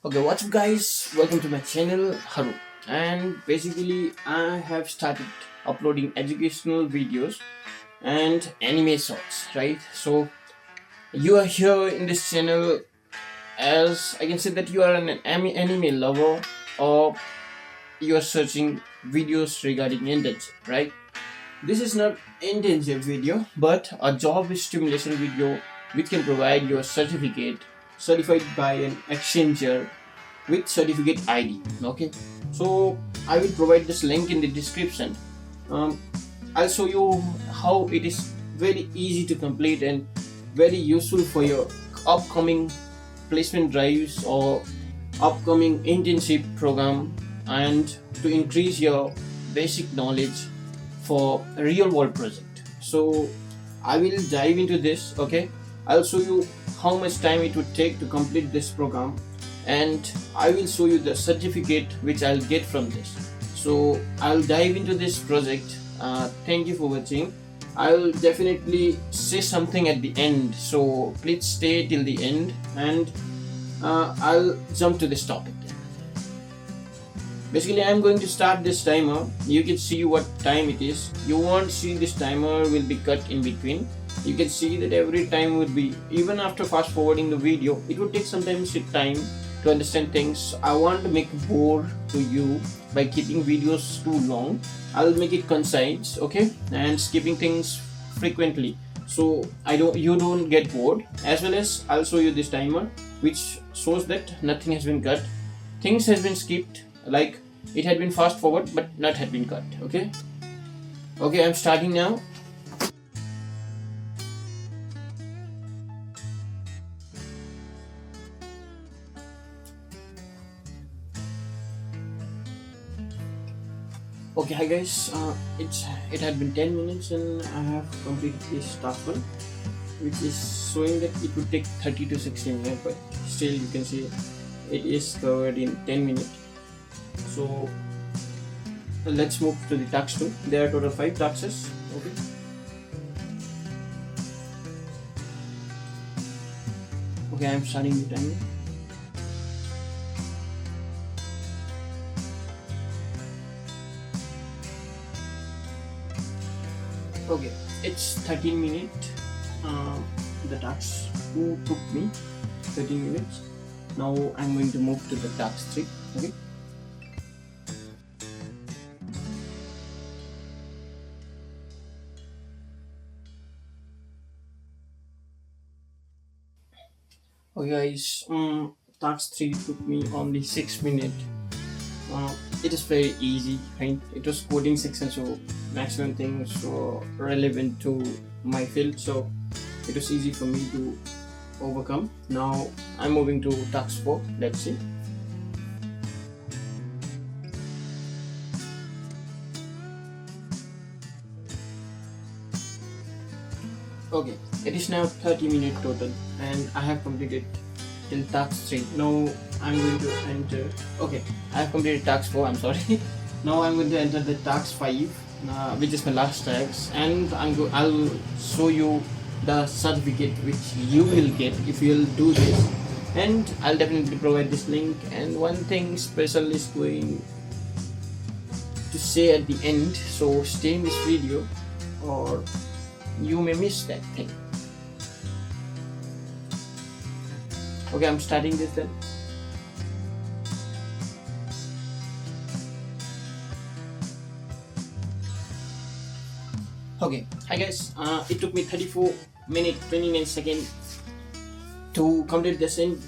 Okay, what's up guys? Welcome to my channel Haru. And basically I have started uploading educational videos and anime shorts, right? So you are here in this channel as I can say that you are an anime lover, or you are searching videos regarding internship, right? This is not internship video but a job stimulation video which can provide your certificate certified by an Accenture with certificate ID. Okay, so I will provide this link in the description. um, I'll show you how it is very easy to complete and very useful for your upcoming placement drives or upcoming internship program, and to increase your basic knowledge for a real world project. So I will dive into this. Okay, I'll show you how much time it would take to complete this program, and I will show you the certificate which I'll get from this. So I'll dive into this project. Thank you for watching. I'll definitely say something at the end, so please stay till the end, and I'll jump to this topic. Basically, I'm going to start this timer. You can see what time it is. You won't see this timer will be cut in between. You can see that every time would be, even after fast forwarding the video, it would take sometimes time to understand things. I want to make bore to you by keeping videos too long. I'll make it concise, okay, and skipping things frequently, so you don't get bored. As well as I'll show you this timer which shows that nothing has been cut, things has been skipped, like it had been fast forward but not had been cut. Okay, I'm starting now. Okay, hi guys. It had been 10 minutes and I have completed this task one, which is showing that it would take 30 to 60 minutes, but still you can see it is covered in 10 minutes. So let's move to the task 2. There are total 5 tasks. Okay, I'm starting the timer. Okay, it's 13 minutes. The task 2 took me 13 minutes. Now I'm going to move to the task 3. Okay guys, task 3 took me only 6 minutes. It is very easy, right? It was coding section, so maximum things were relevant to my field, so it was easy for me to overcome. Now I'm moving to task 4. Let's see. Okay, it is now 30 minutes total and I have completed till task 3. Now I'm going to enter. Okay, I have completed task 4, I'm sorry. Now I'm going to enter the task 5, which is my last task, and I'll show you the certificate which you will get if you will do this, and I'll definitely provide this link. And one thing special is going to say at the end, so stay in this video or you may miss that thing. Okay, I'm starting this then. Okay, hi guys, it took me 34 minutes 29 seconds to complete the same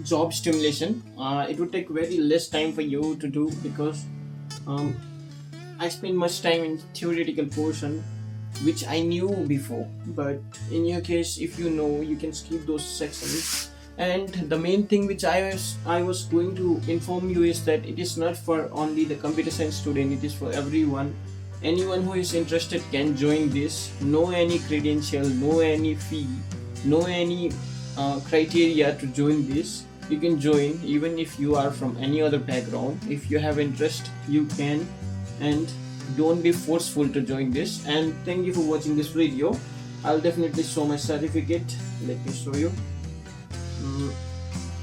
job stimulation. It would take very less time for you to do because I spent much time in theoretical portion which I knew before, but in your case, if you know, you can skip those sections. And the main thing which I was going to inform you is that it is not for only the computer science student, it is for everyone. Anyone who is interested can join this. No any credential, no any fee, no any criteria to join this. You can join even if you are from any other background. If you have interest, you can, and don't be forceful to join this. And thank you for watching this video. I'll definitely show my certificate. Let me show you.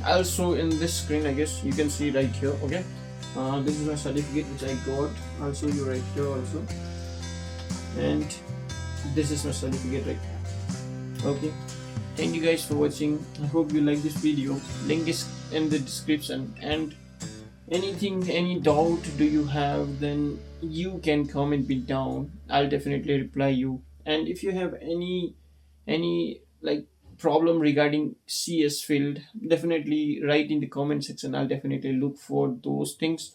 Also in this screen, I guess you can see right here. Okay, this is my certificate which I got. I'll show you right here also, and this is my certificate right here. Okay, thank you guys for watching. I hope you like this video. Link is in the description, and anything, any doubt do you have, then you can comment me down. I'll definitely reply you. And if you have any like problem regarding CS field, definitely write in the comment section. I'll definitely look for those things